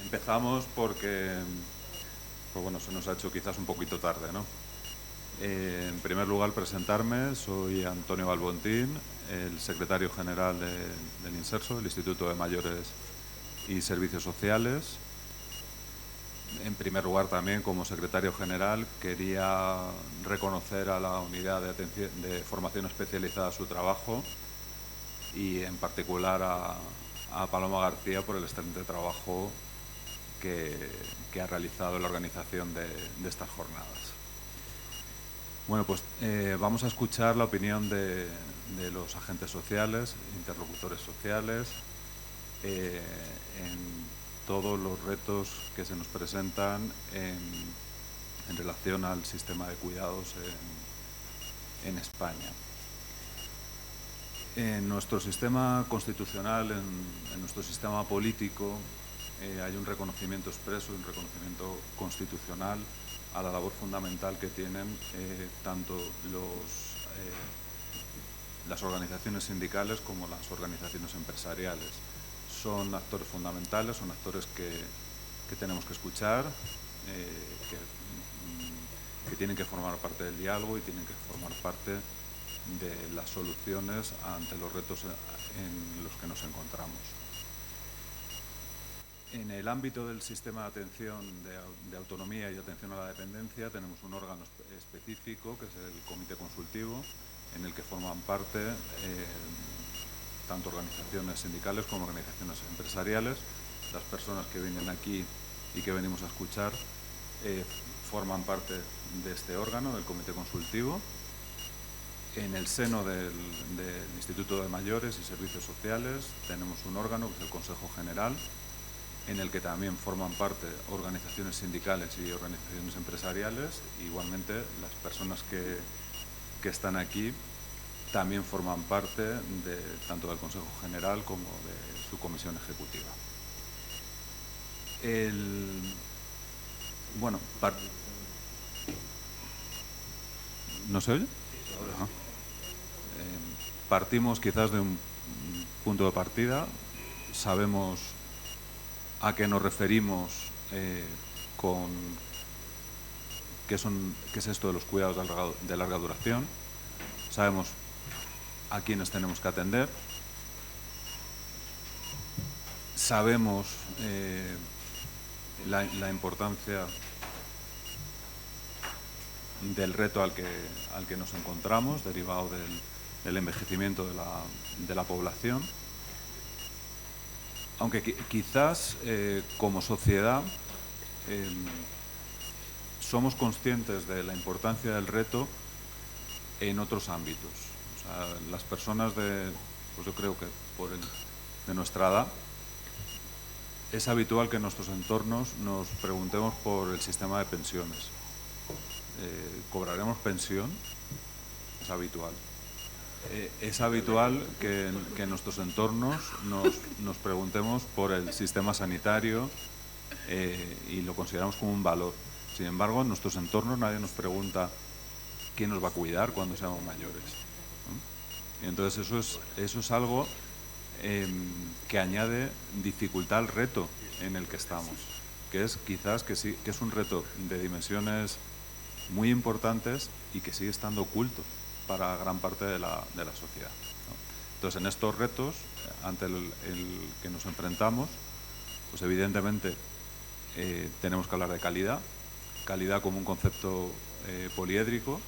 Empezamos porque, pues bueno, se nos ha hecho quizás un poquito tarde, ¿no? En primer lugar, presentarme. Soy Antonio Balbontín, el secretario general del INSERSO, el Instituto de Mayores y Servicios Sociales. En primer lugar, también como secretario general, quería reconocer a la unidad de formación especializada su trabajo y en particular a Paloma García por el excelente trabajo que ha realizado la organización de estas jornadas. Bueno, pues vamos a escuchar la opinión de los agentes sociales, interlocutores sociales, en todos los retos que se nos presentan en relación al sistema de cuidados en España. En nuestro sistema constitucional, en nuestro sistema político, hay un reconocimiento expreso, un reconocimiento constitucional a la labor fundamental que tienen tanto las organizaciones sindicales como las organizaciones empresariales. Son actores fundamentales, son actores que tenemos que escuchar, que tienen que formar parte del diálogo y tienen que formar parte de las soluciones ante los retos en los que nos encontramos. En el ámbito del sistema de atención de autonomía y atención a la dependencia tenemos un órgano específico que es el Comité Consultivo, en el que forman parte tanto organizaciones sindicales como organizaciones empresariales. Las personas que vienen aquí y que venimos a escuchar forman parte de este órgano, del Comité Consultivo. En el seno del Instituto de Mayores y Servicios Sociales tenemos un órgano que es el Consejo General, en el que también forman parte organizaciones sindicales y organizaciones empresariales. Igualmente, las personas que están aquí también forman parte tanto del Consejo General como de su comisión ejecutiva. ¿No se oye? Ajá. Partimos quizás de un punto de partida. Sabemos a qué nos referimos con qué es esto de los cuidados de larga duración. Sabemos a quiénes tenemos que atender. Sabemos la importancia del reto al que nos encontramos, derivado del envejecimiento de la población. Aunque quizás como sociedad somos conscientes de la importancia del reto en otros ámbitos. O sea, las personas pues yo creo que de nuestra edad, es habitual que en nuestros entornos nos preguntemos por el sistema de pensiones. ¿Cobraremos pensión? Es habitual. Es habitual que en nuestros entornos nos preguntemos por el sistema sanitario y lo consideramos como un valor. Sin embargo, en nuestros entornos nadie nos pregunta quién nos va a cuidar cuando seamos mayores, ¿no? Y entonces eso es algo que añade dificultad al reto en el que estamos, que es quizás que es un reto de dimensiones muy importantes y que sigue estando oculto para gran parte de la sociedad, ¿no? Entonces, en estos retos, ante el que nos enfrentamos, pues evidentemente tenemos que hablar de calidad como un concepto poliédrico,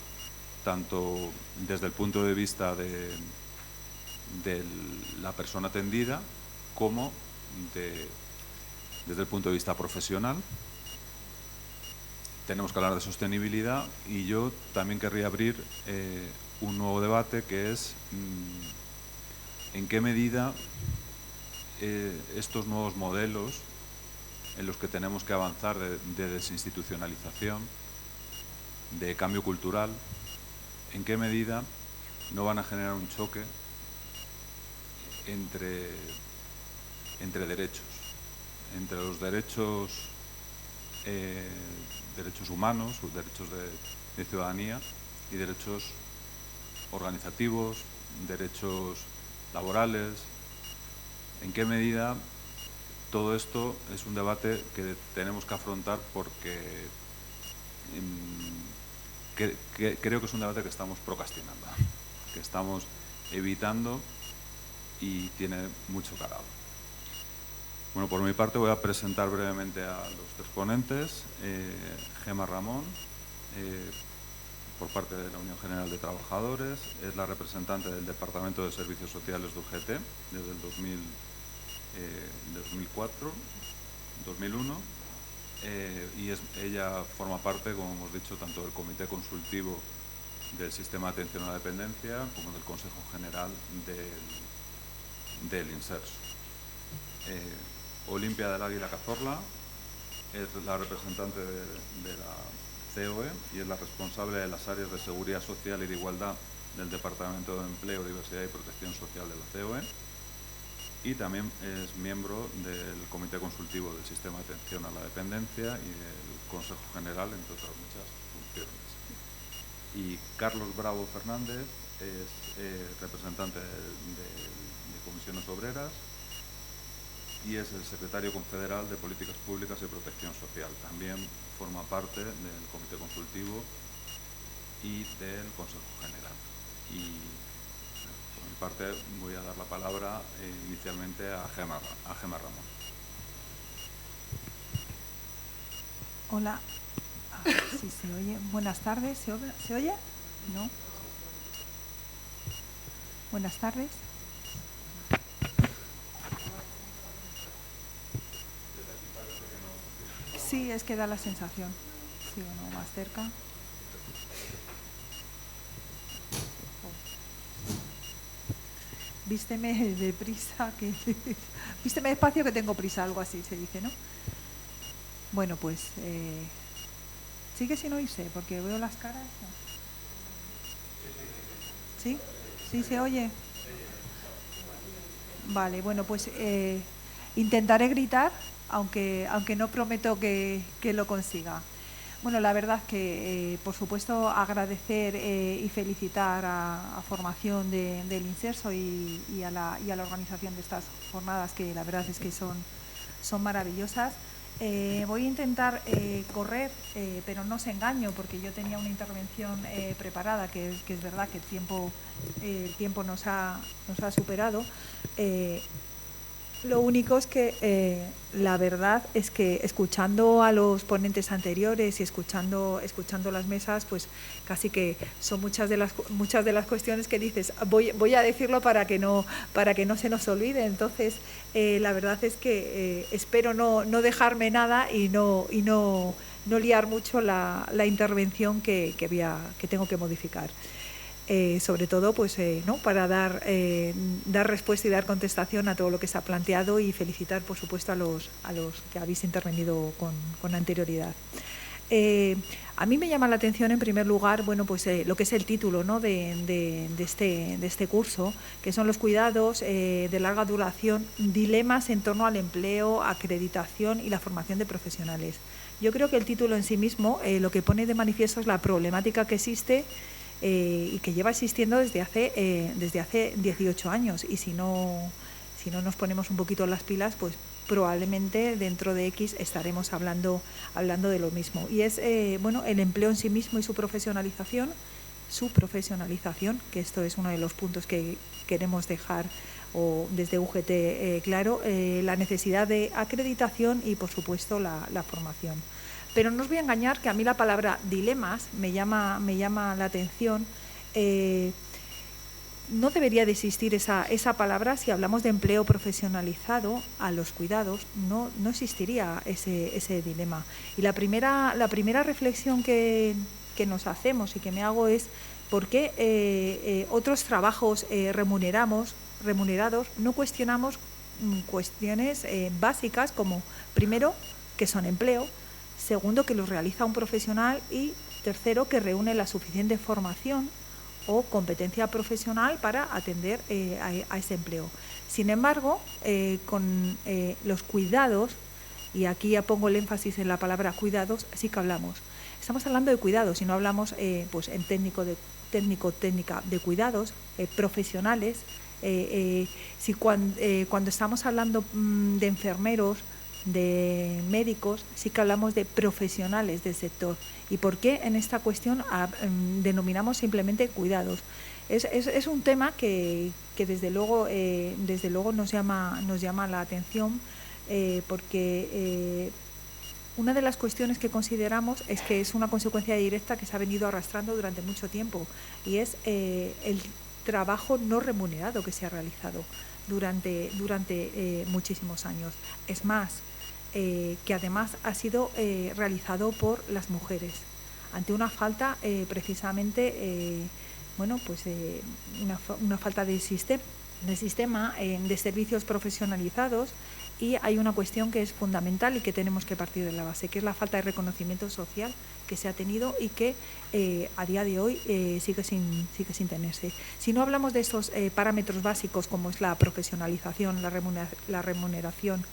tanto desde el punto de vista de la persona atendida como desde el punto de vista profesional. Tenemos que hablar de sostenibilidad y yo también querría abrir un nuevo debate, que es en qué medida estos nuevos modelos en los que tenemos que avanzar de desinstitucionalización, de cambio cultural, en qué medida no van a generar un choque entre derechos, entre los derechos humanos, los derechos de ciudadanía y derechos organizativos, derechos laborales. En qué medida todo esto es un debate que tenemos que afrontar porque creo que es un debate que estamos procrastinando, que estamos evitando y tiene mucho calado. Bueno, por mi parte voy a presentar brevemente a los tres ponentes. Gemma Ramón, por parte de la Unión General de Trabajadores, es la representante del Departamento de Servicios Sociales de UGT desde el 2004, 2001, y ella forma parte, como hemos dicho, tanto del Comité Consultivo del Sistema de Atención a la Dependencia como del Consejo General del Inserso. Olimpia del Águila Cazorla es la representante de la COE y es la responsable de las áreas de Seguridad Social y de Igualdad del Departamento de Empleo, Diversidad y Protección Social de la COE, y también es miembro del Comité Consultivo del Sistema de Atención a la Dependencia y del Consejo General, entre otras muchas funciones. Y Carlos Bravo Fernández es representante de Comisiones Obreras y es el secretario confederal de Políticas Públicas y Protección Social. También forma parte del Comité Consultivo y del Consejo General. Y por mi parte voy a dar la palabra inicialmente a Gemma Ramón. Hola, a ver si se oye. Buenas tardes, ¿se oye? ¿No? Buenas tardes. Sí, es que da la sensación. Sí, uno más cerca. Vísteme deprisa, vísteme despacio que tengo prisa, algo así se dice, ¿no? Bueno, pues sigue sin oírse, porque veo las caras. ¿No? ¿Sí? ¿Sí se oye? Vale, bueno, pues intentaré gritar, aunque no prometo que lo consiga. Bueno, la verdad que, por supuesto, agradecer y felicitar a Formación del Inserso y a la organización de estas jornadas, que la verdad es que son maravillosas. Voy a intentar correr, pero no os engaño, porque yo tenía una intervención preparada, que es verdad que el tiempo nos ha superado. Lo único es que la verdad es que escuchando a los ponentes anteriores y escuchando las mesas, pues casi que son muchas de las cuestiones que dices, voy a decirlo para que no se nos olvide. Entonces, la verdad es que espero no dejarme nada y no liar mucho la intervención que tengo que modificar. Sobre todo pues ¿no? Para dar respuesta y dar contestación a todo lo que se ha planteado, y felicitar por supuesto a los que habéis intervenido con anterioridad. A mí me llama la atención en primer lugar, bueno, pues lo que es el título, ¿no? de este curso, que son los cuidados de larga duración, dilemas en torno al empleo, acreditación y la formación de profesionales. Yo creo que el título en sí mismo lo que pone de manifiesto es la problemática que existe y que lleva existiendo desde hace 18 años, y si no nos ponemos un poquito las pilas, pues probablemente dentro de X estaremos hablando de lo mismo. Y es bueno, el empleo en sí mismo y su profesionalización, que esto es uno de los puntos que queremos dejar desde UGT claro, la necesidad de acreditación y por supuesto la formación. Pero no os voy a engañar que a mí la palabra dilemas me llama la atención. No debería de existir esa palabra si hablamos de empleo profesionalizado a los cuidados. No existiría ese dilema. Y la primera reflexión que nos hacemos y que me hago es por qué otros trabajos remunerados no cuestionamos cuestiones básicas como, primero, que son empleo; segundo, que los realiza un profesional; y tercero, que reúne la suficiente formación o competencia profesional para atender a ese empleo. Sin embargo, con los cuidados, y aquí ya pongo el énfasis en la palabra cuidados, sí que estamos hablando de cuidados, y no hablamos pues en técnica de cuidados, profesionales Cuando estamos hablando de enfermeros, de médicos, sí que hablamos de profesionales del sector. ¿Y por qué en esta cuestión denominamos simplemente cuidados? Es un tema que desde luego nos llama la atención, porque una de las cuestiones que consideramos es que es una consecuencia directa que se ha venido arrastrando durante mucho tiempo, y es el trabajo no remunerado que se ha realizado durante muchísimos años. Es más, que además ha sido realizado por las mujeres, ante una falta precisamente, una falta de sistema de servicios profesionalizados. Y hay una cuestión que es fundamental y que tenemos que partir de la base, que es la falta de reconocimiento social que se ha tenido y que a día de hoy sigue sin tenerse. Si no hablamos de estos parámetros básicos, como es la profesionalización, la remuneración,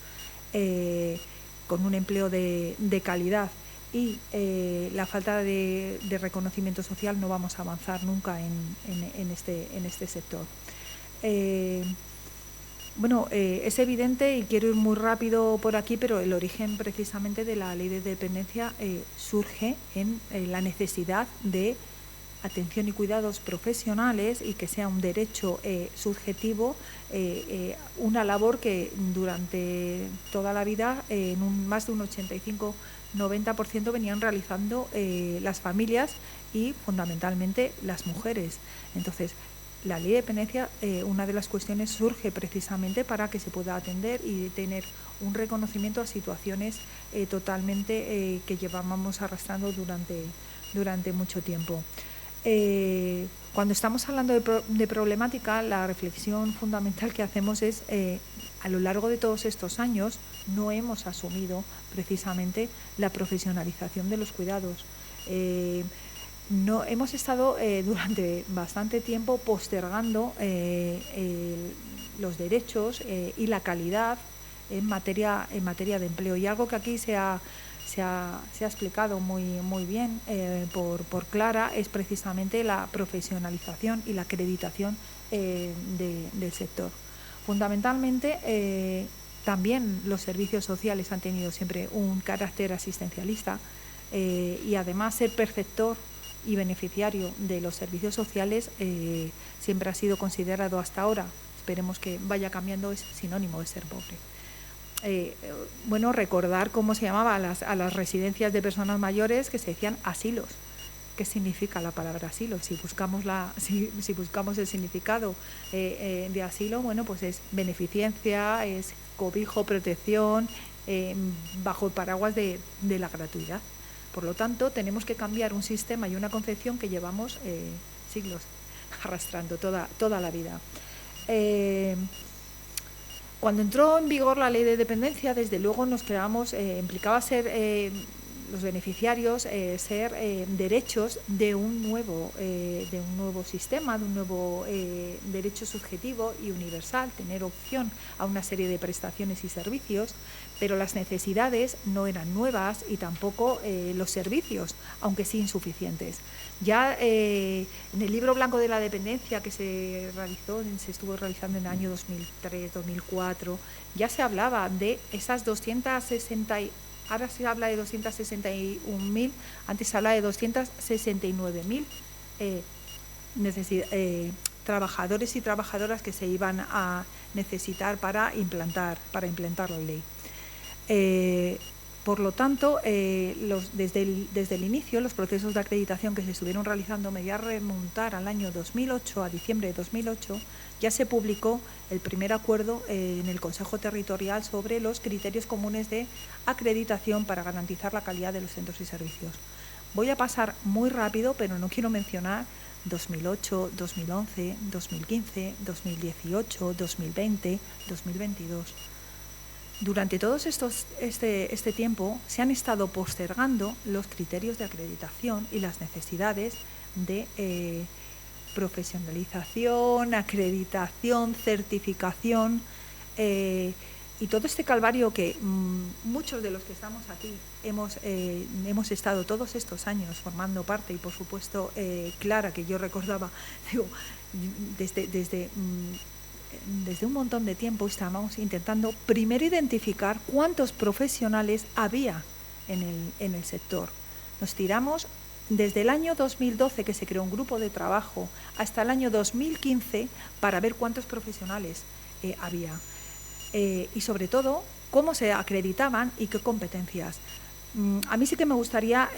con un empleo de calidad, y la falta de reconocimiento social, no vamos a avanzar nunca en este sector. Es evidente, y quiero ir muy rápido por aquí, pero el origen precisamente de la ley de dependencia surge en la necesidad de atención y cuidados profesionales, y que sea un derecho subjetivo, una labor que durante toda la vida, más de un 85-90% venían realizando las familias y fundamentalmente las mujeres. Entonces, la ley de dependencia, una de las cuestiones, surge precisamente para que se pueda atender y tener un reconocimiento a situaciones totalmente que llevábamos arrastrando durante mucho tiempo. Cuando estamos hablando de problemática, la reflexión fundamental que hacemos es, a lo largo de todos estos años, no hemos asumido precisamente la profesionalización de los cuidados. No, hemos estado durante bastante tiempo postergando los derechos y la calidad en materia de empleo, y algo que aquí se ha explicado muy bien por Clara es precisamente la profesionalización y la acreditación del sector. Fundamentalmente, también los servicios sociales han tenido siempre un carácter asistencialista, y además ser perceptor y beneficiario de los servicios sociales siempre ha sido considerado hasta ahora, esperemos que vaya cambiando, es sinónimo de ser pobre. Recordar cómo se llamaba a las residencias de personas mayores, que se decían asilos. ¿Qué significa la palabra asilo? Si buscamos el significado de asilo, pues es beneficencia, es cobijo, protección, bajo el paraguas de la gratuidad. Por lo tanto, tenemos que cambiar un sistema y una concepción que llevamos siglos arrastrando toda la vida. Cuando entró en vigor la ley de dependencia, desde luego nos creamos, implicaba ser los beneficiarios, ser derechos de un nuevo sistema, de un nuevo derecho subjetivo y universal, tener opción a una serie de prestaciones y servicios, pero las necesidades no eran nuevas y tampoco los servicios, aunque sí insuficientes. Ya en el libro blanco de la dependencia que se estuvo realizando en el año 2003-2004, ya se hablaba de esas 260, ahora se habla de 261.000, antes se habla de 269.000 trabajadores y trabajadoras que se iban a necesitar para implantar la ley. Por lo tanto, desde el inicio, los procesos de acreditación que se estuvieron realizando, me voy a remontar al año 2008, a diciembre de 2008, ya se publicó el primer acuerdo en el Consejo Territorial sobre los criterios comunes de acreditación para garantizar la calidad de los centros y servicios. Voy a pasar muy rápido, pero no quiero mencionar 2008, 2011, 2015, 2018, 2020, 2022. Durante todo este tiempo se han estado postergando los criterios de acreditación y las necesidades de profesionalización, acreditación, certificación, y todo este calvario que muchos de los que estamos aquí hemos estado todos estos años formando parte, y por supuesto Clara, que yo recordaba, desde desde un montón de tiempo estamos intentando primero identificar cuántos profesionales había en el sector. Nos tiramos desde el año 2012, que se creó un grupo de trabajo, hasta el año 2015 para ver cuántos profesionales había. Y sobre todo, cómo se acreditaban y qué competencias. A mí sí que me gustaría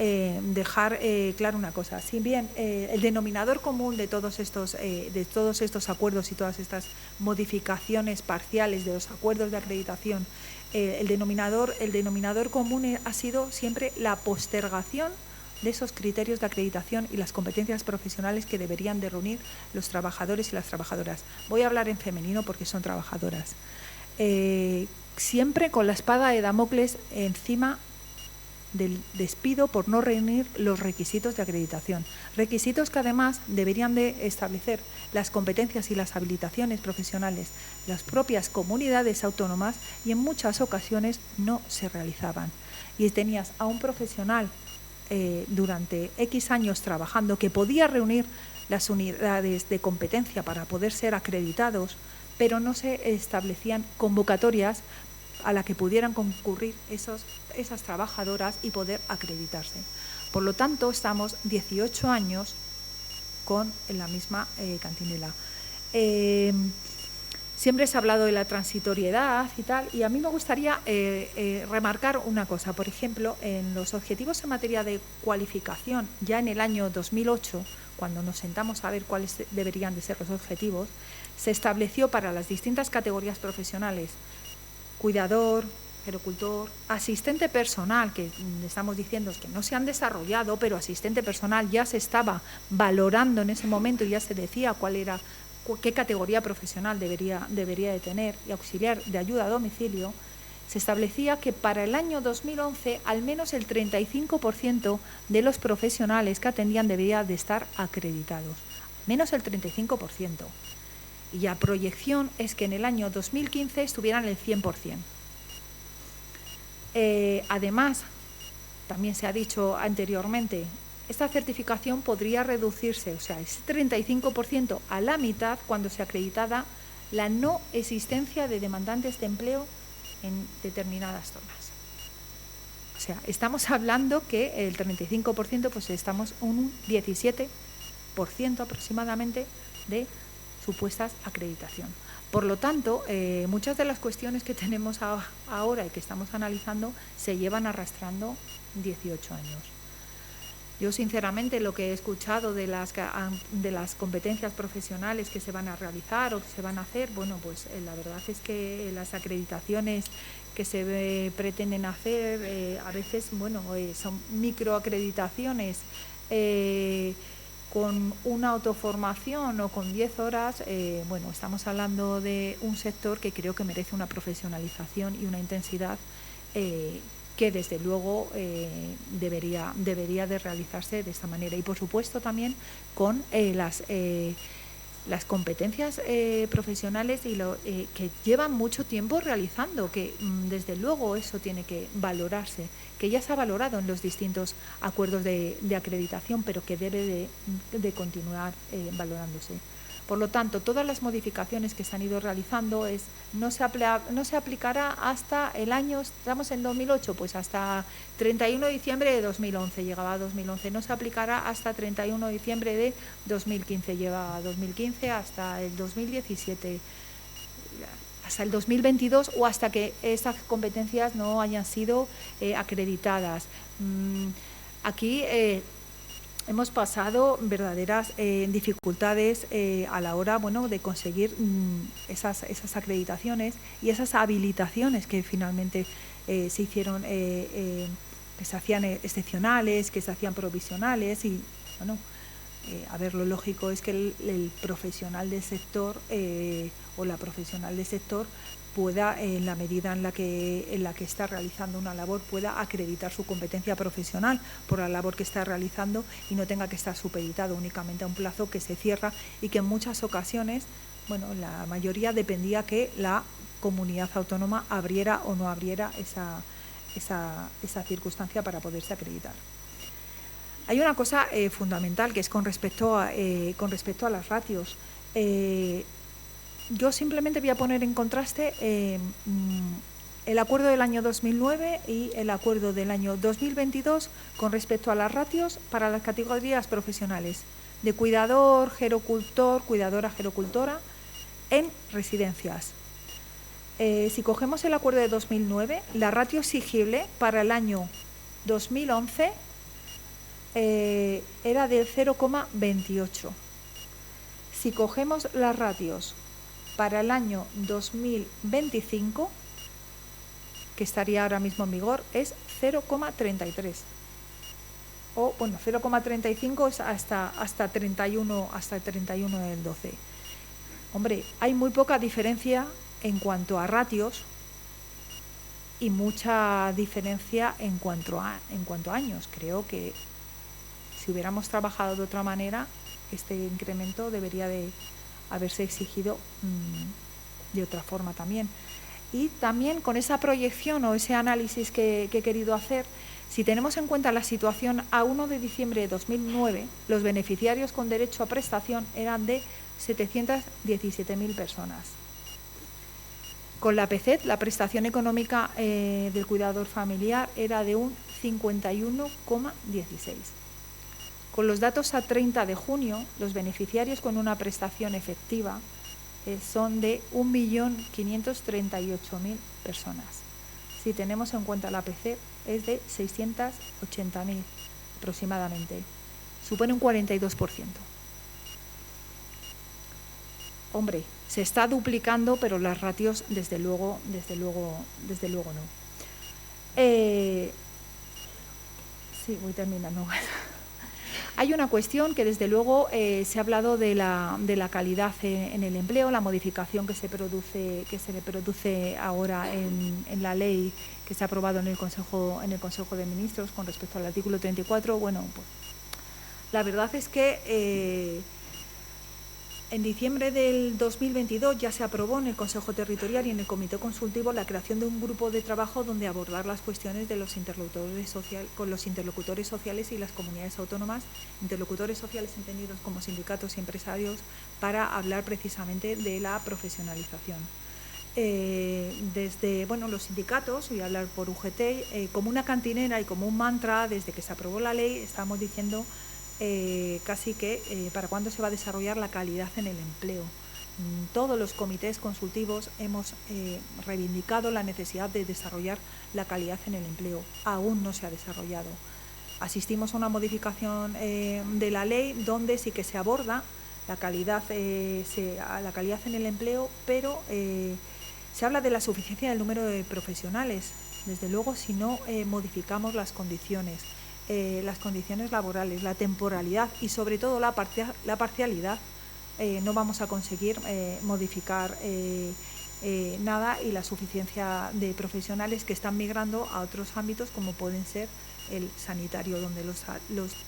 dejar claro una cosa. Si bien el denominador común de todos estos acuerdos y todas estas modificaciones parciales de los acuerdos de acreditación, el denominador común ha sido siempre la postergación de esos criterios de acreditación y las competencias profesionales que deberían de reunir los trabajadores y las trabajadoras. Voy a hablar en femenino porque son trabajadoras. Siempre con la espada de Damocles encima del despido por no reunir los requisitos de acreditación. Requisitos que además deberían de establecer las competencias y las habilitaciones profesionales las propias comunidades autónomas y en muchas ocasiones no se realizaban. Y tenías a un profesional durante X años trabajando que podía reunir las unidades de competencia para poder ser acreditados, pero no se establecían convocatorias a la que pudieran concurrir esas trabajadoras y poder acreditarse. Por lo tanto, estamos 18 años con la misma cantinela. Siempre se ha hablado de la transitoriedad y tal, y a mí me gustaría remarcar una cosa. Por ejemplo, en los objetivos en materia de cualificación, ya en el año 2008, cuando nos sentamos a ver cuáles deberían de ser los objetivos, se estableció para las distintas categorías profesionales, cuidador, gerocultor, asistente personal, que estamos diciendo que no se han desarrollado, pero asistente personal ya se estaba valorando en ese momento y ya se decía qué categoría profesional debería de tener, y auxiliar de ayuda a domicilio. Se establecía que para el año 2011 al menos el 35% de los profesionales que atendían debería de estar acreditados, menos el 35%. Y la proyección es que en el año 2015 estuvieran el 100%. Además, también se ha dicho anteriormente, esta certificación podría reducirse, o sea, ese 35% a la mitad cuando se acreditara la no existencia de demandantes de empleo en determinadas zonas. O sea, estamos hablando que el 35%, pues estamos un 17% aproximadamente de supuestas acreditación. Por lo tanto, muchas de las cuestiones que tenemos ahora y que estamos analizando se llevan arrastrando 18 años. Yo, sinceramente, lo que he escuchado de las competencias profesionales que se van a realizar o que se van a hacer, bueno, pues la verdad es que las acreditaciones que se pretenden hacer a veces, bueno, son microacreditaciones con una autoformación o con 10 horas. Bueno, estamos hablando de un sector que creo que merece una profesionalización y una intensidad que desde luego debería de realizarse de esta manera. Y por supuesto también con las competencias profesionales y que llevan mucho tiempo realizando, que desde luego eso tiene que valorarse, que ya se ha valorado en los distintos acuerdos de acreditación, pero que debe de continuar valorándose. Por lo tanto, todas las modificaciones que se han ido realizando no se aplicará hasta el año, estamos en 2008, pues hasta 31 de diciembre de 2011, llegaba a 2011, no se aplicará hasta 31 de diciembre de 2015, lleva a 2015 hasta el 2017, hasta el 2022 o hasta que estas competencias no hayan sido acreditadas. Aquí hemos pasado verdaderas dificultades a la hora, bueno, de conseguir esas acreditaciones y esas habilitaciones que finalmente se hicieron, que se hacían excepcionales, que se hacían provisionales y, bueno, a ver, lo lógico es que el profesional del sector o la profesional del sector pueda, en la medida en la que está realizando una labor, pueda acreditar su competencia profesional por la labor que está realizando y no tenga que estar supeditado únicamente a un plazo que se cierra y que en muchas ocasiones, bueno, la mayoría dependía que la comunidad autónoma abriera o no abriera esa circunstancia para poderse acreditar. Hay una cosa fundamental que es con respecto a las ratios. yo simplemente voy a poner en contraste el acuerdo del año 2009 y el acuerdo del año 2022 con respecto a las ratios para las categorías profesionales de cuidador, gerocultor, cuidadora, gerocultora en residencias. Si cogemos el acuerdo de 2009, la ratio exigible para el año 2011 era de 0,28. Si cogemos las ratios para el año 2025, que estaría ahora mismo en vigor, es 0,33. O bueno, 0,35 es hasta 31 del 12. Hombre, hay muy poca diferencia en cuanto a ratios y mucha diferencia en cuanto a años. Creo que si hubiéramos trabajado de otra manera, este incremento debería de haberse exigido de otra forma también. Y también con esa proyección o ese análisis que he querido hacer, si tenemos en cuenta la situación a 1 de diciembre de 2009, los beneficiarios con derecho a prestación eran de 717.000 personas. Con la PCET, la prestación económica del cuidador familiar era de un 51,16. Con los datos a 30 de junio, los beneficiarios con una prestación efectiva son de 1.538.000 personas. Si tenemos en cuenta la PC, es de 680.000 aproximadamente. Supone un 42%. Hombre, se está duplicando, pero las ratios desde luego no. Sí, voy terminando. Hay una cuestión que desde luego se ha hablado de la calidad en el empleo, la modificación que se le produce ahora en la ley que se ha aprobado en el Consejo de Ministros con respecto al artículo 34. Bueno, pues la verdad es que en diciembre del 2022 ya se aprobó en el Consejo Territorial y en el Comité Consultivo la creación de un grupo de trabajo donde abordar las cuestiones de los interlocutores con los interlocutores sociales y las comunidades autónomas, interlocutores sociales entendidos como sindicatos y empresarios, para hablar precisamente de la profesionalización. Desde los sindicatos, voy a hablar por UGT, como una cantinera y como un mantra, desde que se aprobó la ley, estamos diciendo casi que para cuándo se va a desarrollar la calidad en el empleo. Todos los comités consultivos hemos reivindicado la necesidad de desarrollar la calidad en el empleo. Aún no se ha desarrollado. Asistimos a una modificación de la ley donde sí que se aborda la calidad en el empleo, pero se habla de la suficiencia del número de profesionales. Desde luego, si no modificamos las condiciones laborales, la temporalidad y sobre todo la parcialidad, no vamos a conseguir modificar nada, y la suficiencia de profesionales que están migrando a otros ámbitos como pueden ser el sanitario, donde los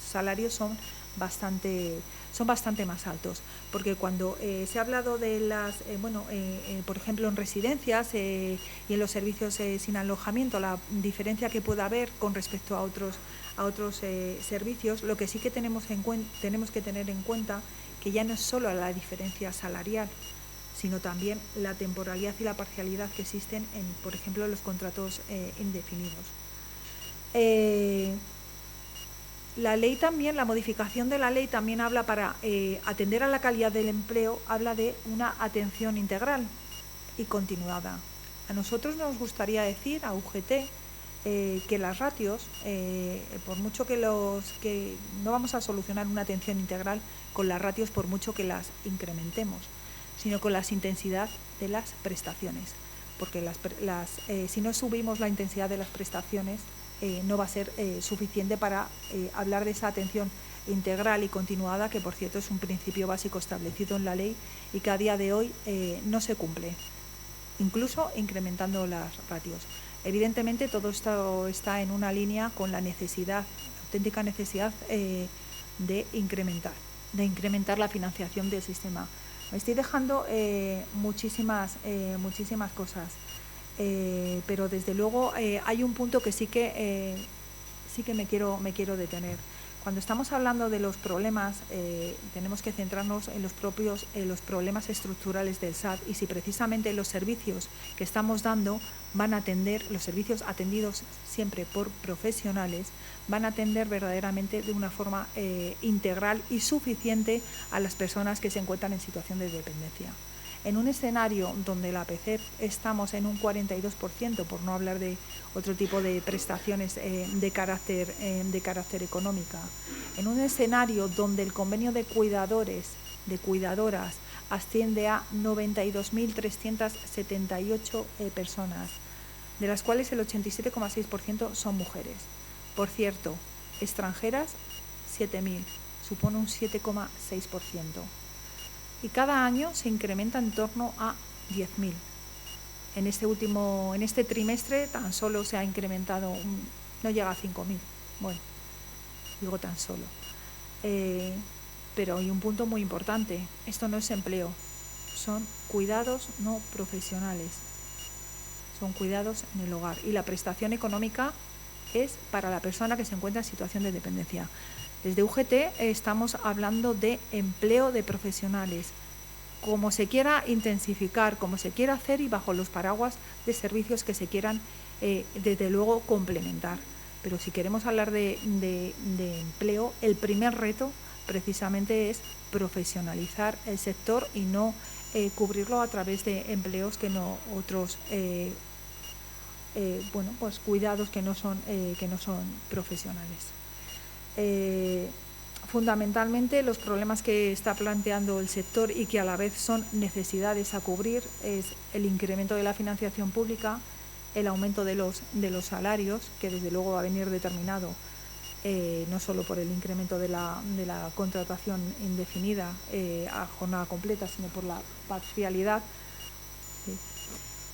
salarios son bastante más altos, porque cuando se ha hablado de las, por ejemplo en residencias y en los servicios sin alojamiento, la diferencia que pueda haber con respecto a otros servicios, lo que sí que tenemos que tener en cuenta que ya no es solo la diferencia salarial, sino también la temporalidad y la parcialidad que existen en, por ejemplo, los contratos indefinidos. La ley también, la modificación de la ley también habla para atender a la calidad del empleo, habla de una atención integral y continuada. A nosotros nos gustaría decir, a UGT, que las ratios, por mucho que no vamos a solucionar una atención integral con las ratios por mucho que las incrementemos, sino con la intensidad de las prestaciones, porque si no subimos la intensidad de las prestaciones, no va a ser suficiente para hablar de esa atención integral y continuada, que por cierto es un principio básico establecido en la ley y que a día de hoy no se cumple, incluso incrementando las ratios. Evidentemente todo esto está en una línea con la auténtica necesidad de incrementar la financiación del sistema. Me estoy dejando muchísimas cosas, pero desde luego hay un punto que sí que me quiero detener. Cuando estamos hablando de los problemas, tenemos que centrarnos en los problemas estructurales del SAT, y si precisamente los servicios que estamos dando van a atender, los servicios atendidos siempre por profesionales, van a atender verdaderamente de una forma integral y suficiente a las personas que se encuentran en situación de dependencia. En un escenario donde la APCEP estamos en un 42%, por no hablar de otro tipo de prestaciones de carácter económica, en un escenario donde el convenio de cuidadores, de cuidadoras, asciende a 92.378 personas, de las cuales el 87,6% son mujeres. Por cierto, extranjeras, 7.000, supone un 7,6%. Y cada año se incrementa en torno a 10.000. En este trimestre tan solo se ha incrementado, no llega a 5.000. Bueno, digo tan solo. Pero hay un punto muy importante: esto no es empleo, son cuidados no profesionales, son cuidados en el hogar, y la prestación económica es para la persona que se encuentra en situación de dependencia. Desde UGT estamos hablando de empleo de profesionales, como se quiera intensificar, como se quiera hacer, y bajo los paraguas de servicios que se quieran, desde luego, complementar. Pero si queremos hablar de empleo, el primer reto precisamente es profesionalizar el sector y no cubrirlo a través de empleos que no otros cuidados que no son profesionales. Fundamentalmente, los problemas que está planteando el sector y que a la vez son necesidades a cubrir es el incremento de la financiación pública, el aumento de los salarios, que desde luego va a venir determinado no solo por el incremento de la contratación indefinida a jornada completa, sino por la parcialidad,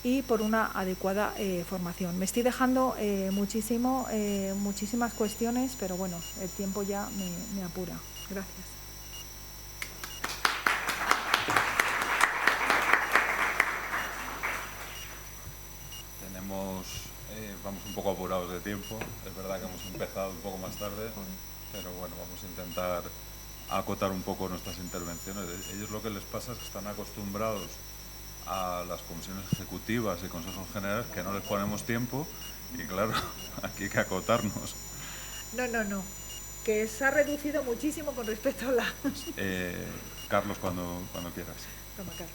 y por una adecuada formación. Me estoy dejando muchísimas cuestiones, pero bueno, el tiempo ya me apura. Gracias. Vamos un poco apurados de tiempo. Es verdad que hemos empezado un poco más tarde, pero bueno, vamos a intentar acotar un poco nuestras intervenciones. Ellos lo que les pasa es que están acostumbrados a las comisiones ejecutivas y consejos generales, que no les ponemos tiempo, y claro, aquí hay que acotarnos. No, que se ha reducido muchísimo con respecto a la... Carlos, cuando quieras. Toma, Carlos.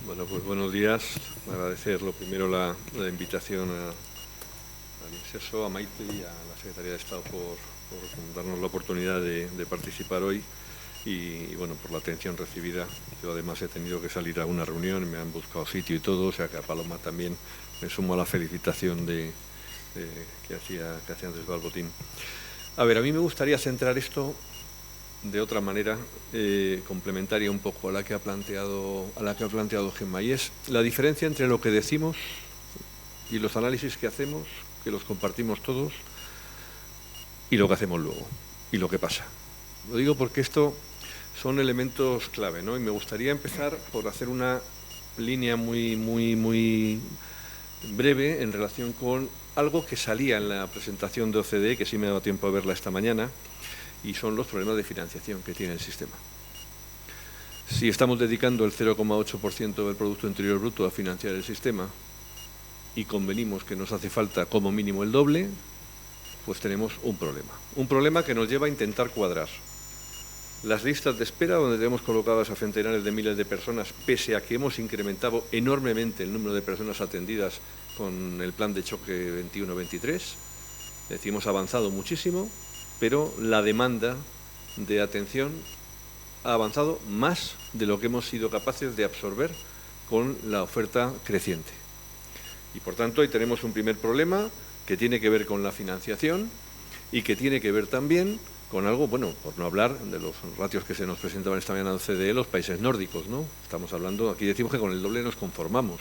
Bueno, pues buenos días. Agradecer lo primero la invitación al INSESO, a Maite y a la Secretaría de Estado por darnos la oportunidad de participar hoy y bueno, por la atención recibida. Yo además he tenido que salir a una reunión, me han buscado sitio y todo, o sea que a Paloma también me sumo a la felicitación que hacía antes Balbotín. A ver, a mí me gustaría centrar esto de otra manera, complementaria un poco a la que ha planteado Gemma, y es la diferencia entre lo que decimos y los análisis que hacemos, que los compartimos todos, y lo que hacemos luego, y lo que pasa. Lo digo porque esto son elementos clave, ¿no? Y me gustaría empezar por hacer una línea muy breve en relación con algo que salía en la presentación de OCDE, que sí me ha dado tiempo a verla esta mañana, y son los problemas de financiación que tiene el sistema. Si estamos dedicando el 0,8% del Producto Interior Bruto a financiar el sistema y convenimos que nos hace falta como mínimo el doble, pues tenemos un problema. Un problema que nos lleva a intentar cuadrar las listas de espera, donde tenemos colocadas a centenares de miles de personas, pese a que hemos incrementado enormemente el número de personas atendidas con el plan de choque 21-23. Hemos avanzado muchísimo, pero la demanda de atención ha avanzado más de lo que hemos sido capaces de absorber con la oferta creciente. Y por tanto, ahí tenemos un primer problema que tiene que ver con la financiación y que tiene que ver también con algo, bueno, por no hablar de los ratios que se nos presentaban esta mañana en OCDE, los países nórdicos, ¿no? Estamos hablando, aquí decimos que con el doble nos conformamos,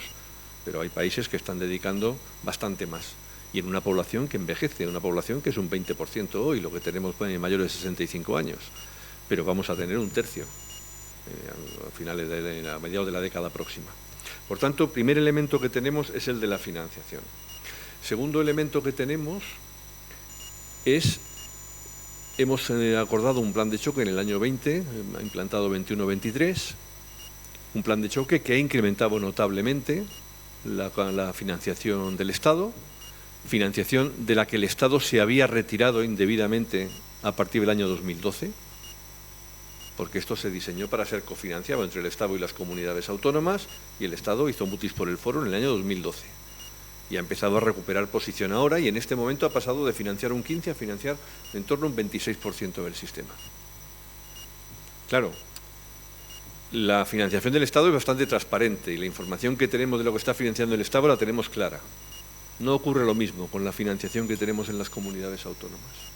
pero hay países que están dedicando bastante más. Y en una población que envejece, una población que es un 20% hoy, lo que tenemos mayores de 65 años, pero vamos a tener un tercio a mediados de la década próxima. Por tanto, primer elemento que tenemos es el de la financiación. Segundo elemento que tenemos es, hemos acordado un plan de choque en el año 20, ha implantado 21-23, un plan de choque que ha incrementado notablemente la financiación del Estado, financiación de la que el Estado se había retirado indebidamente a partir del año 2012, porque esto se diseñó para ser cofinanciado entre el Estado y las comunidades autónomas, y el Estado hizo mutis por el foro en el año 2012. Y ha empezado a recuperar posición ahora, y en este momento ha pasado de financiar un 15% a financiar en torno a un 26% del sistema. Claro, la financiación del Estado es bastante transparente y la información que tenemos de lo que está financiando el Estado la tenemos clara. No ocurre lo mismo con la financiación que tenemos en las comunidades autónomas,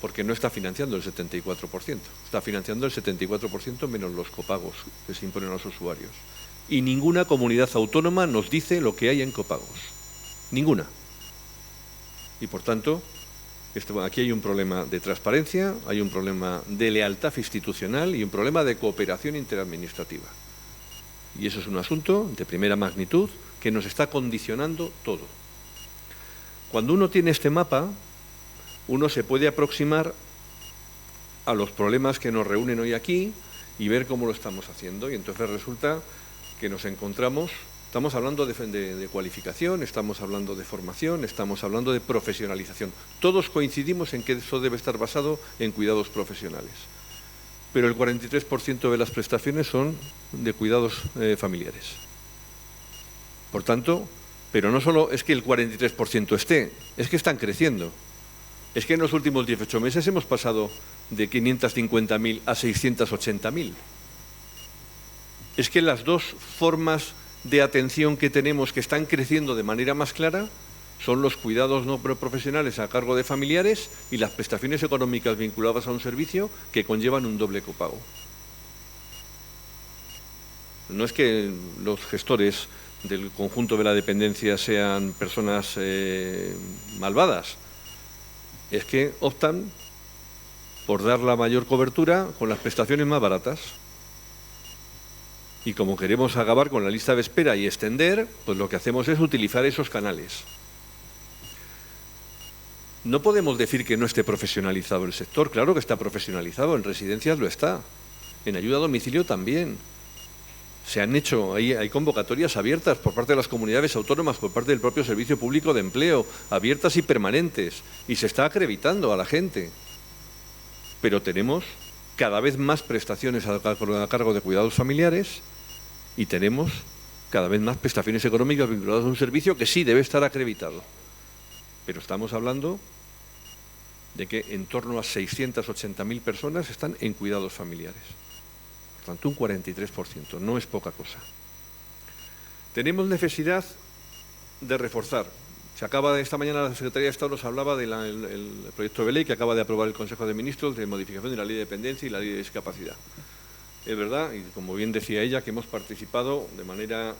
porque no está financiando el 74%, está financiando el 74% menos los copagos que se imponen a los usuarios. Y ninguna comunidad autónoma nos dice lo que hay en copagos. Ninguna. Y por tanto, aquí hay un problema de transparencia, hay un problema de lealtad institucional y un problema de cooperación interadministrativa. Y eso es un asunto de primera magnitud que nos está condicionando todo. Cuando uno tiene este mapa, uno se puede aproximar a los problemas que nos reúnen hoy aquí y ver cómo lo estamos haciendo. Y entonces resulta que nos encontramos, estamos hablando de cualificación, estamos hablando de formación, estamos hablando de profesionalización. Todos coincidimos en que eso debe estar basado en cuidados profesionales. Pero el 43% de las prestaciones son de cuidados familiares. Por tanto, pero no solo es que el 43% esté, es que están creciendo. Es que en los últimos 18 meses hemos pasado de 550.000 a 680.000. Es que las dos formas de atención que tenemos que están creciendo de manera más clara son los cuidados no profesionales a cargo de familiares y las prestaciones económicas vinculadas a un servicio que conllevan un doble copago. No es que los gestores del conjunto de la dependencia sean personas malvadas, es que optan por dar la mayor cobertura con las prestaciones más baratas. Y como queremos acabar con la lista de espera y extender, pues lo que hacemos es utilizar esos canales. No podemos decir que no esté profesionalizado el sector, claro que está profesionalizado, en residencias lo está, en ayuda a domicilio también. Se han hecho, hay convocatorias abiertas por parte de las comunidades autónomas, por parte del propio Servicio Público de Empleo, abiertas y permanentes, y se está acreditando a la gente. Pero tenemos cada vez más prestaciones a cargo de cuidados familiares y tenemos cada vez más prestaciones económicas vinculadas a un servicio que sí debe estar acreditado. Pero estamos hablando de que en torno a 680.000 personas están en cuidados familiares. Por tanto, un 43%, no es poca cosa. Tenemos necesidad de reforzar. Esta mañana la Secretaría de Estado nos hablaba del proyecto de ley que acaba de aprobar el Consejo de Ministros de modificación de la Ley de Dependencia y la Ley de Discapacidad. Es verdad, y como bien decía ella, que hemos participado de manera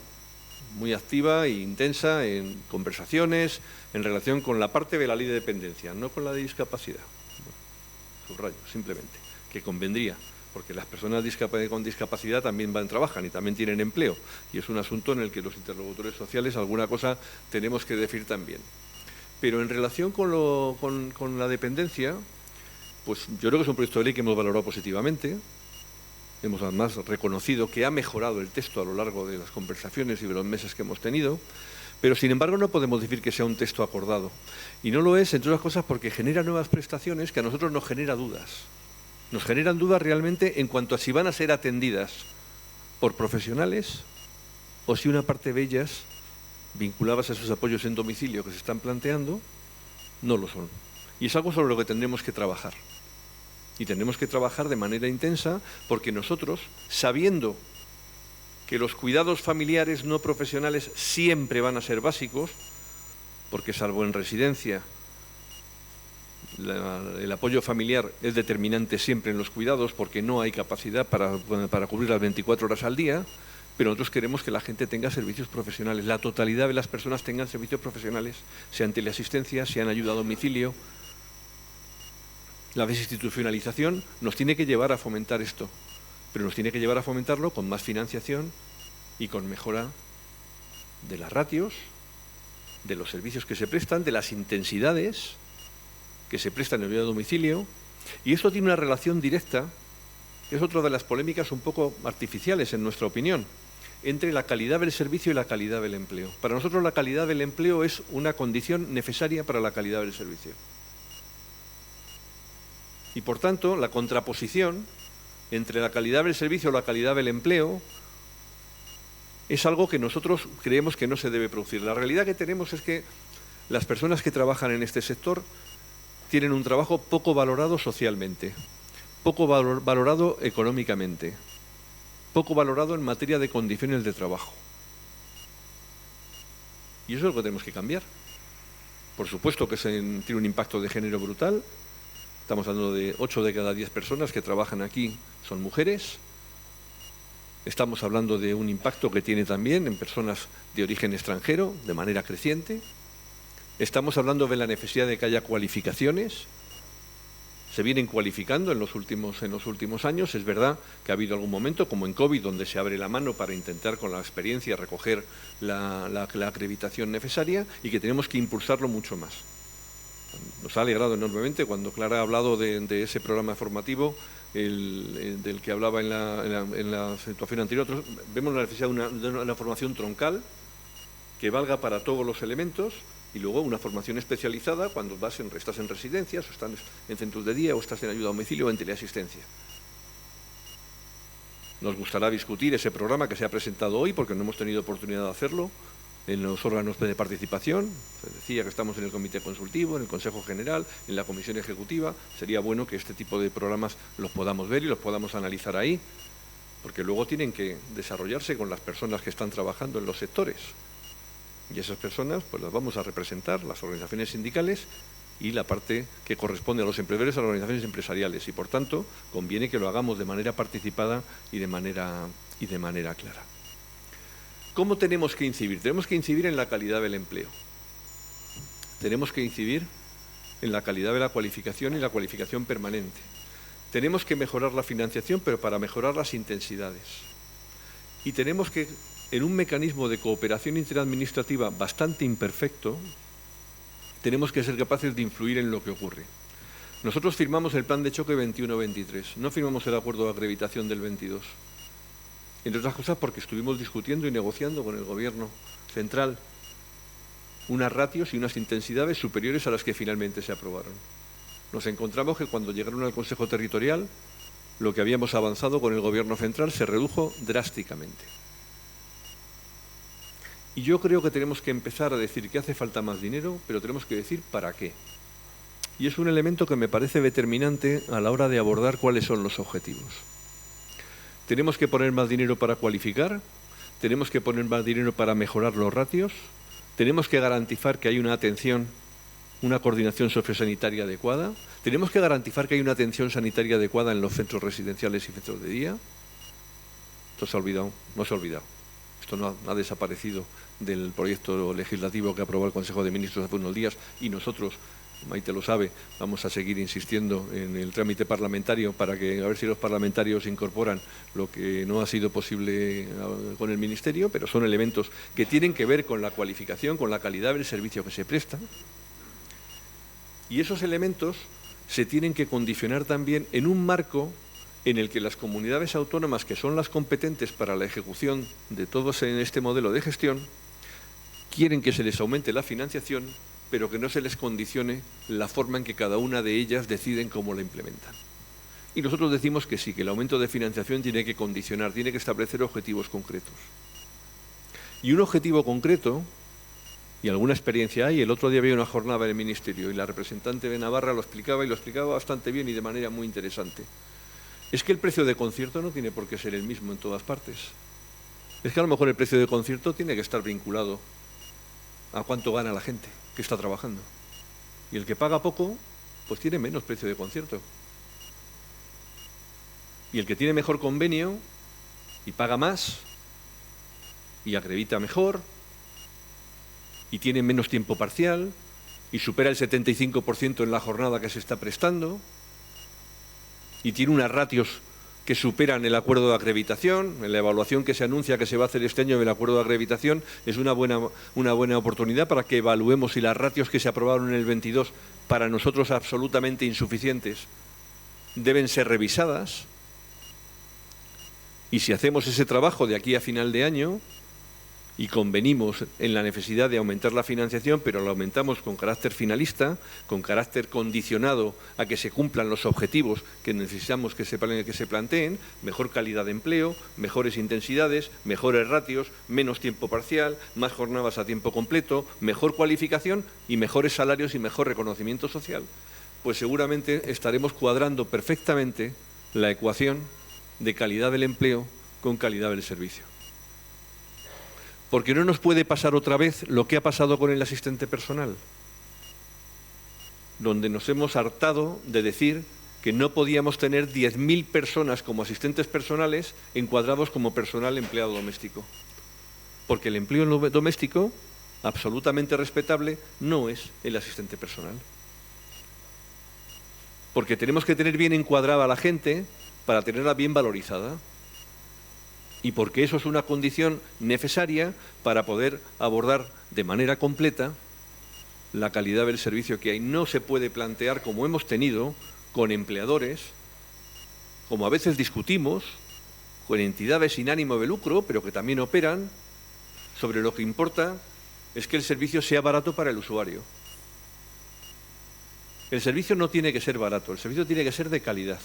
muy activa e intensa en conversaciones en relación con la parte de la Ley de Dependencia, no con la de discapacidad. Subrayo, simplemente, que convendría, porque las personas con discapacidad también trabajan y también tienen empleo, y es un asunto en el que los interlocutores sociales alguna cosa tenemos que decir también. Pero en relación con la dependencia, pues yo creo que es un proyecto de ley que hemos valorado positivamente. Hemos además reconocido que ha mejorado el texto a lo largo de las conversaciones y de los meses que hemos tenido, pero sin embargo no podemos decir que sea un texto acordado. Y no lo es, entre otras cosas, porque genera nuevas prestaciones que a nosotros nos genera dudas. Nos generan dudas realmente en cuanto a si van a ser atendidas por profesionales o si una parte de ellas, vinculadas a esos apoyos en domicilio que se están planteando, no lo son. Y es algo sobre lo que tendremos que trabajar. Y tendremos que trabajar de manera intensa porque nosotros, sabiendo que los cuidados familiares no profesionales siempre van a ser básicos, porque salvo en residencia, el apoyo familiar es determinante siempre en los cuidados porque no hay capacidad para cubrir las 24 horas al día, pero nosotros queremos que la gente tenga servicios profesionales, la totalidad de las personas tengan servicios profesionales, sean teleasistencia, sean ayuda a domicilio. La desinstitucionalización nos tiene que llevar a fomentar esto, pero nos tiene que llevar a fomentarlo con más financiación y con mejora de las ratios, de los servicios que se prestan, de las intensidades que se prestan en el ayuda a domicilio, y esto tiene una relación directa, es otra de las polémicas un poco artificiales en nuestra opinión, entre la calidad del servicio y la calidad del empleo. Para nosotros la calidad del empleo es una condición necesaria para la calidad del servicio. Y por tanto, la contraposición entre la calidad del servicio y la calidad del empleo es algo que nosotros creemos que no se debe producir. La realidad que tenemos es que las personas que trabajan en este sector tienen un trabajo poco valorado socialmente, poco valorado económicamente, poco valorado en materia de condiciones de trabajo. Y eso es lo que tenemos que cambiar. Por supuesto que tiene un impacto de género brutal. Estamos hablando de 8 de cada 10 personas que trabajan aquí son mujeres. Estamos hablando de un impacto que tiene también en personas de origen extranjero, de manera creciente. Estamos hablando de la necesidad de que haya cualificaciones. Se vienen cualificando en los últimos años. Es verdad que ha habido algún momento, como en COVID, donde se abre la mano para intentar con la experiencia recoger la acreditación necesaria y que tenemos que impulsarlo mucho más. Nos ha alegrado enormemente cuando Clara ha hablado de ese programa formativo del que hablaba en la situación anterior. Nosotros vemos la necesidad de una formación troncal que valga para todos los elementos, y luego una formación especializada cuando estás en residencias, o estás en centros de día, o estás en ayuda a domicilio o en teleasistencia. Nos gustará discutir ese programa que se ha presentado hoy, porque no hemos tenido oportunidad de hacerlo en los órganos de participación. Se decía que estamos en el comité consultivo, en el Consejo General, en la Comisión Ejecutiva. Sería bueno que este tipo de programas los podamos ver y los podamos analizar ahí, porque luego tienen que desarrollarse con las personas que están trabajando en los sectores. Y esas personas pues las vamos a representar, las organizaciones sindicales y la parte que corresponde a los empleadores, a las organizaciones empresariales. Y por tanto, conviene que lo hagamos de manera participada y de manera clara. ¿Cómo tenemos que incidir? Tenemos que incidir en la calidad del empleo. Tenemos que incidir en la calidad de la cualificación y la cualificación permanente. Tenemos que mejorar la financiación, pero para mejorar las intensidades. Y tenemos que, en un mecanismo de cooperación interadministrativa bastante imperfecto, tenemos que ser capaces de influir en lo que ocurre. Nosotros firmamos el plan de choque 21-23, no firmamos el acuerdo de acreditación del 22. Entre otras cosas porque estuvimos discutiendo y negociando con el Gobierno central unas ratios y unas intensidades superiores a las que finalmente se aprobaron. Nos encontramos que cuando llegaron al Consejo Territorial, lo que habíamos avanzado con el Gobierno central se redujo drásticamente. Y yo creo que tenemos que empezar a decir que hace falta más dinero, pero tenemos que decir para qué. Y es un elemento que me parece determinante a la hora de abordar cuáles son los objetivos. Tenemos que poner más dinero para cualificar, tenemos que poner más dinero para mejorar los ratios, tenemos que garantizar que hay una atención, una coordinación sociosanitaria adecuada, tenemos que garantizar que hay una atención sanitaria adecuada en los centros residenciales y centros de día. Esto se ha olvidado, no se ha olvidado. Esto no ha desaparecido del proyecto legislativo que aprobó el Consejo de Ministros hace unos días y nosotros, Maite lo sabe, vamos a seguir insistiendo en el trámite parlamentario para que a ver si los parlamentarios incorporan lo que no ha sido posible con el Ministerio, pero son elementos que tienen que ver con la cualificación, con la calidad del servicio que se presta. Y esos elementos se tienen que condicionar también en un marco en el que las comunidades autónomas, que son las competentes para la ejecución de todos en este modelo de gestión, quieren que se les aumente la financiación, pero que no se les condicione la forma en que cada una de ellas deciden cómo la implementan. Y nosotros decimos que sí, que el aumento de financiación tiene que condicionar, tiene que establecer objetivos concretos. Y un objetivo concreto, y alguna experiencia hay, el otro día había una jornada del Ministerio y la representante de Navarra lo explicaba y lo explicaba bastante bien y de manera muy interesante. Es que el precio de concierto no tiene por qué ser el mismo en todas partes. Es que a lo mejor el precio de concierto tiene que estar vinculado a cuánto gana la gente que está trabajando. Y el que paga poco, pues tiene menos precio de concierto. Y el que tiene mejor convenio y paga más y acredita mejor y tiene menos tiempo parcial y supera el 75% en la jornada que se está prestando y tiene unas ratios que superan el acuerdo de acreditación. En la evaluación que se anuncia que se va a hacer este año del acuerdo de acreditación es una buena oportunidad para que evaluemos si las ratios que se aprobaron en el 22, para nosotros absolutamente insuficientes, deben ser revisadas. Y si hacemos ese trabajo de aquí a final de año y convenimos en la necesidad de aumentar la financiación, pero la aumentamos con carácter finalista, con carácter condicionado a que se cumplan los objetivos que necesitamos que se planteen, mejor calidad de empleo, mejores intensidades, mejores ratios, menos tiempo parcial, más jornadas a tiempo completo, mejor cualificación y mejores salarios y mejor reconocimiento social, pues seguramente estaremos cuadrando perfectamente la ecuación de calidad del empleo con calidad del servicio. Porque no nos puede pasar otra vez lo que ha pasado con el asistente personal, donde nos hemos hartado de decir que no podíamos tener 10.000 personas como asistentes personales encuadrados como personal empleado doméstico. Porque el empleo doméstico, absolutamente respetable, no es el asistente personal. Porque tenemos que tener bien encuadrada a la gente para tenerla bien valorizada. Y porque eso es una condición necesaria para poder abordar de manera completa la calidad del servicio que hay. No se puede plantear, como hemos tenido, con empleadores, como a veces discutimos, con entidades sin ánimo de lucro, pero que también operan, sobre lo que importa es que el servicio sea barato para el usuario. El servicio no tiene que ser barato, el servicio tiene que ser de calidad.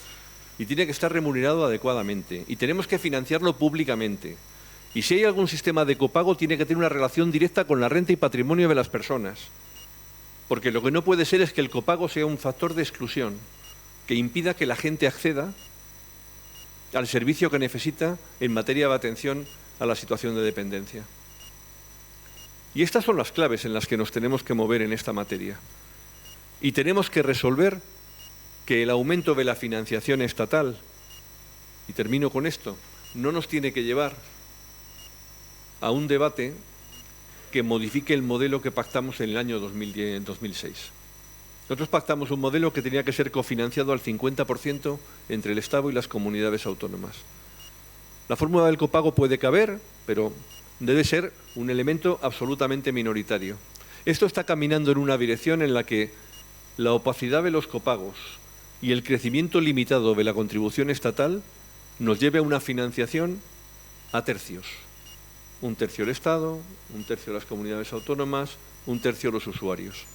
Y tiene que estar remunerado adecuadamente. Y tenemos que financiarlo públicamente. Y si hay algún sistema de copago, tiene que tener una relación directa con la renta y patrimonio de las personas. Porque lo que no puede ser es que el copago sea un factor de exclusión, que impida que la gente acceda al servicio que necesita en materia de atención a la situación de dependencia. Y estas son las claves en las que nos tenemos que mover en esta materia. Y tenemos que resolver que el aumento de la financiación estatal, y termino con esto, no nos tiene que llevar a un debate que modifique el modelo que pactamos en el año 2006. Nosotros pactamos un modelo que tenía que ser cofinanciado al 50% entre el Estado y las comunidades autónomas. La fórmula del copago puede caber, pero debe ser un elemento absolutamente minoritario. Esto está caminando en una dirección en la que la opacidad de los copagos y el crecimiento limitado de la contribución estatal nos lleve a una financiación a tercios. Un tercio el Estado, un tercio las comunidades autónomas, un tercio los usuarios.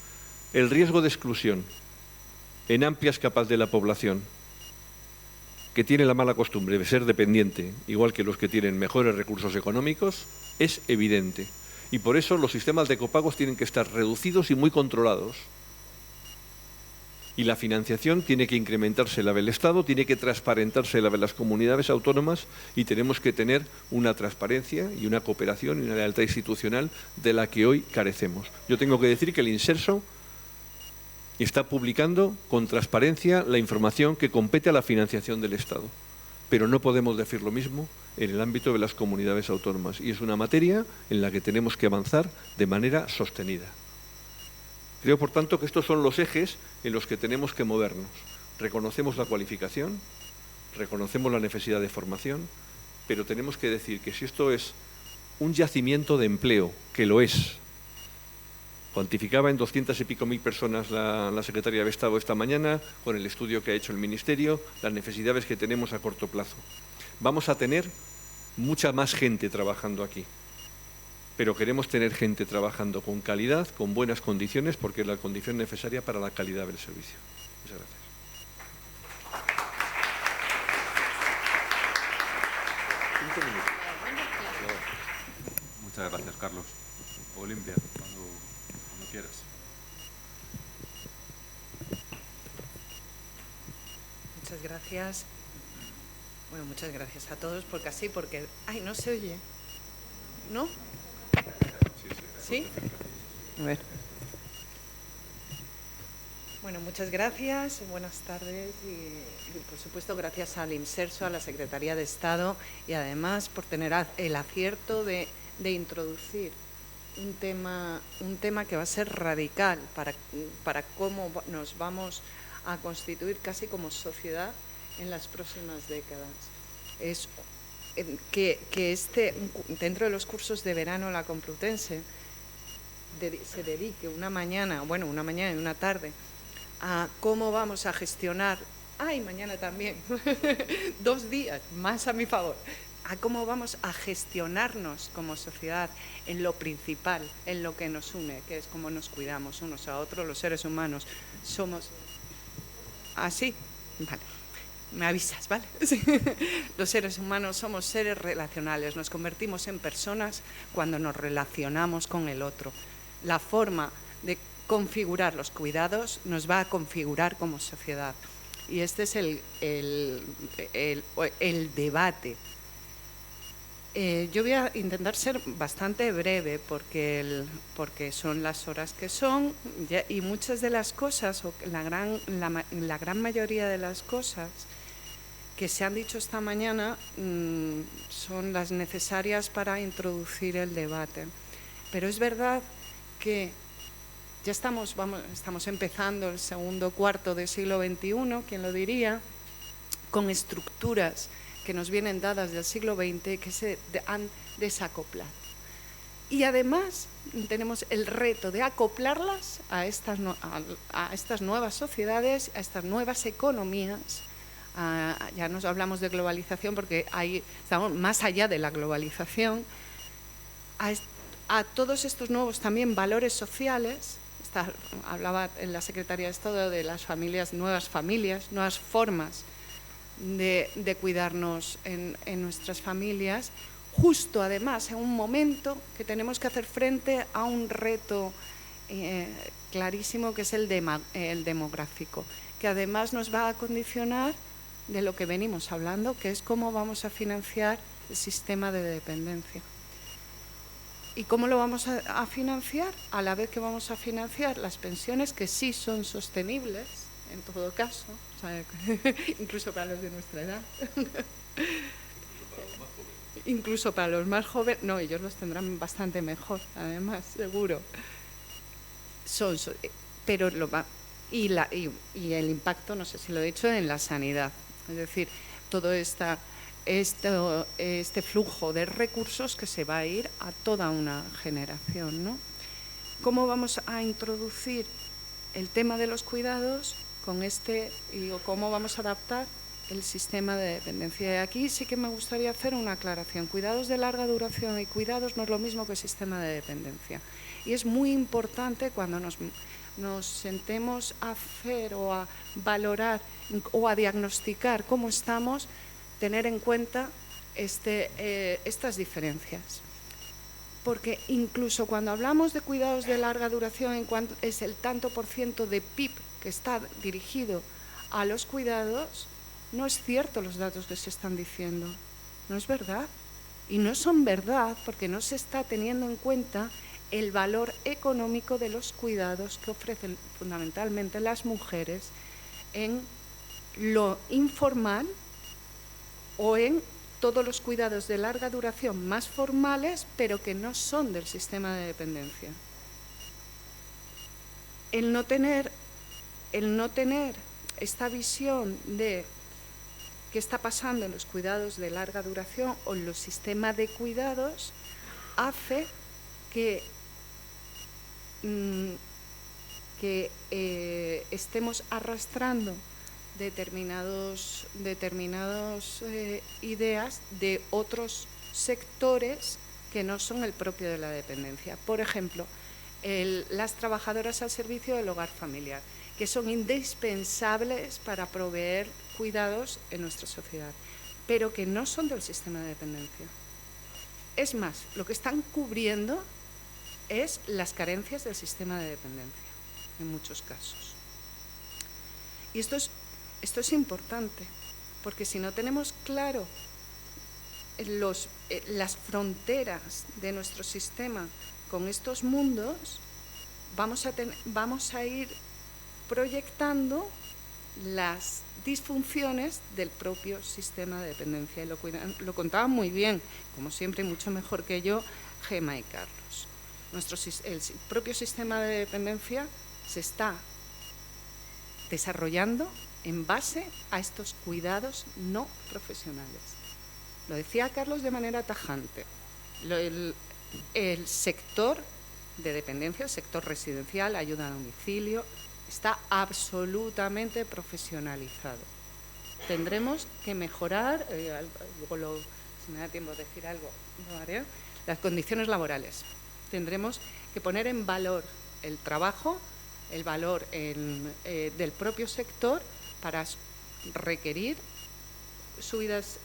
El riesgo de exclusión en amplias capas de la población que tiene la mala costumbre de ser dependiente, igual que los que tienen mejores recursos económicos, es evidente. Y por eso los sistemas de copagos tienen que estar reducidos y muy controlados. Y la financiación tiene que incrementarse la del Estado, tiene que transparentarse la de las comunidades autónomas y tenemos que tener una transparencia y una cooperación y una lealtad institucional de la que hoy carecemos. Yo tengo que decir que el Inserso está publicando con transparencia la información que compete a la financiación del Estado, pero no podemos decir lo mismo en el ámbito de las comunidades autónomas y es una materia en la que tenemos que avanzar de manera sostenida. Creo, por tanto, que estos son los ejes en los que tenemos que movernos. Reconocemos la cualificación, reconocemos la necesidad de formación, pero tenemos que decir que si esto es un yacimiento de empleo, que lo es, cuantificaba en 200 y pico mil personas la Secretaría de Estado esta mañana, con el estudio que ha hecho el Ministerio, las necesidades que tenemos a corto plazo. Vamos a tener mucha más gente trabajando aquí. Pero queremos tener gente trabajando con calidad, con buenas condiciones, porque es la condición necesaria para la calidad del servicio. Muchas gracias. Muchas gracias, Carlos. Olimpia, cuando quieras. Muchas gracias. Bueno, muchas gracias a todos, porque... ¡Ay, no se oye! ¿No? ¿Sí? A ver. Bueno, muchas gracias, buenas tardes y por supuesto gracias al Inserso, a la Secretaría de Estado y además por tener el acierto de introducir un tema que va a ser radical para cómo nos vamos a constituir casi como sociedad en las próximas décadas. Es que dentro de los cursos de verano la Complutense se dedique una mañana y una tarde a cómo vamos a gestionar, mañana también, 2 días más a mi favor, a cómo vamos a gestionarnos como sociedad en lo principal, en lo que nos une, que es cómo nos cuidamos unos a otros, los seres humanos. Somos... ¿Así? Vale. Me avisas, ¿vale? Sí. Los seres humanos somos seres relacionales, nos convertimos en personas cuando nos relacionamos con el otro. La forma de configurar los cuidados nos va a configurar como sociedad. Y este es el debate. Yo voy a intentar ser bastante breve porque son las horas que son y muchas de las cosas, o la gran mayoría de las cosas que se han dicho esta mañana son las necesarias para introducir el debate. Pero es verdad que ya estamos empezando el segundo cuarto del siglo XXI, ¿quién lo diría?, con estructuras que nos vienen dadas del siglo XX que se han desacoplado. Y además tenemos el reto de acoplarlas a estas nuevas sociedades, a estas nuevas economías. Ya nos hablamos de globalización porque ahí estamos más allá de la globalización, a todos estos nuevos también valores sociales. Hablaba en la Secretaría de Estado de las familias, nuevas formas de cuidarnos en nuestras familias, justo además en un momento que tenemos que hacer frente a un reto clarísimo que es el demográfico, que además nos va a condicionar de lo que venimos hablando, que es cómo vamos a financiar el sistema de dependencia. ¿Y cómo lo vamos a financiar? A la vez que vamos a financiar las pensiones, que sí son sostenibles, en todo caso, o sea, incluso para los de nuestra edad. Incluso para los más jóvenes, no, ellos los tendrán bastante mejor, además, seguro. Pero y el impacto, no sé si lo he dicho, en la sanidad. Es decir, todo este flujo de recursos que se va a ir a toda una generación, ¿no? ¿Cómo vamos a introducir el tema de los cuidados cómo vamos a adaptar el sistema de dependencia? Y aquí sí que me gustaría hacer una aclaración. Cuidados de larga duración y cuidados no es lo mismo que sistema de dependencia. Y es muy importante cuando nos sentemos a hacer o a valorar o a diagnosticar cómo estamos, tener en cuenta estas diferencias. Porque incluso cuando hablamos de cuidados de larga duración, en cuanto es el tanto por ciento de PIB que está dirigido a los cuidados, no es cierto los datos que se están diciendo, no es verdad. Y no son verdad porque no se está teniendo en cuenta el valor económico de los cuidados que ofrecen fundamentalmente las mujeres en lo informal o en todos los cuidados de larga duración más formales, pero que no son del sistema de dependencia. El no tener esta visión de qué está pasando en los cuidados de larga duración o en los sistemas de cuidados hace que estemos arrastrando determinadas ideas de otros sectores que no son el propio de la dependencia. Por ejemplo, las trabajadoras al servicio del hogar familiar, que son indispensables para proveer cuidados en nuestra sociedad, pero que no son del sistema de dependencia. Es más, lo que están cubriendo es las carencias del sistema de dependencia, en muchos casos. Y esto es importante, porque si no tenemos claro las fronteras de nuestro sistema con estos mundos, vamos a ir proyectando las disfunciones del propio sistema de dependencia. Y lo contaban muy bien, como siempre, mucho mejor que yo, Gemma y Carlos. El propio sistema de dependencia se está desarrollando en base a estos cuidados no profesionales. Lo decía Carlos de manera tajante. El sector de dependencia, el sector residencial, ayuda a domicilio, está absolutamente profesionalizado. Tendremos que mejorar, luego si me da tiempo de decir algo, lo haré, las condiciones laborales. Tendremos que poner en valor el trabajo, el valor del propio sector para requerir subidas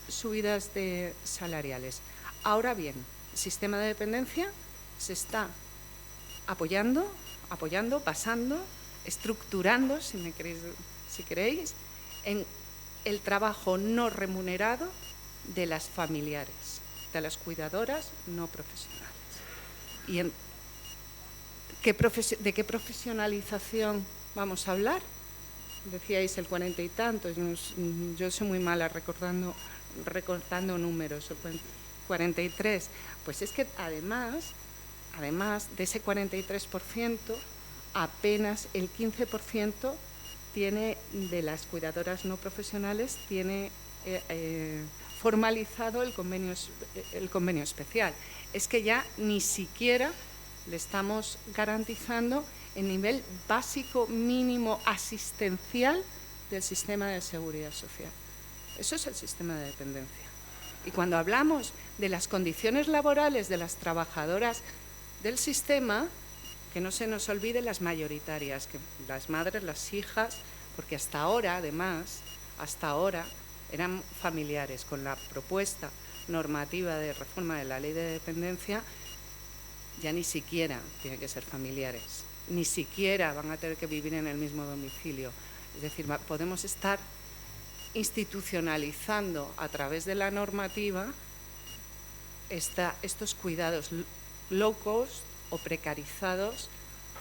salariales. Ahora bien, el sistema de dependencia se está apoyando, basando, estructurando, si queréis, en el trabajo no remunerado de las familiares, de las cuidadoras no profesionales. ¿Y de qué profesionalización vamos a hablar? Decíais el 40 y tantos, yo soy muy mala recordando números, el 43. Pues es que además de ese 43%, apenas el 15% de las cuidadoras no profesionales tiene formalizado el convenio especial. Es que ya ni siquiera le estamos garantizando el nivel básico mínimo asistencial del sistema de seguridad social. Eso es el sistema de dependencia. Y cuando hablamos de las condiciones laborales de las trabajadoras del sistema, que no se nos olvide las mayoritarias, que las madres, las hijas, porque hasta ahora, además, eran familiares. Con la propuesta normativa de reforma de la ley de dependencia, ya ni siquiera tienen que ser familiares, ni siquiera van a tener que vivir en el mismo domicilio. Es decir, podemos estar institucionalizando a través de la normativa estos cuidados low cost o precarizados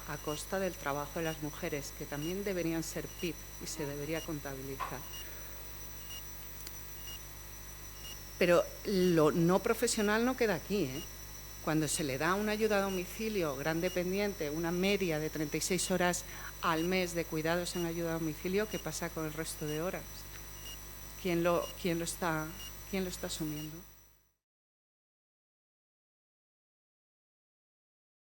a costa del trabajo de las mujeres, que también deberían ser PIB y se debería contabilizar. Pero lo no profesional no queda aquí, ¿eh? Cuando se le da una ayuda a domicilio gran dependiente, una media de 36 horas al mes de cuidados en ayuda a domicilio, ¿qué pasa con el resto de horas? ¿Quién lo está asumiendo?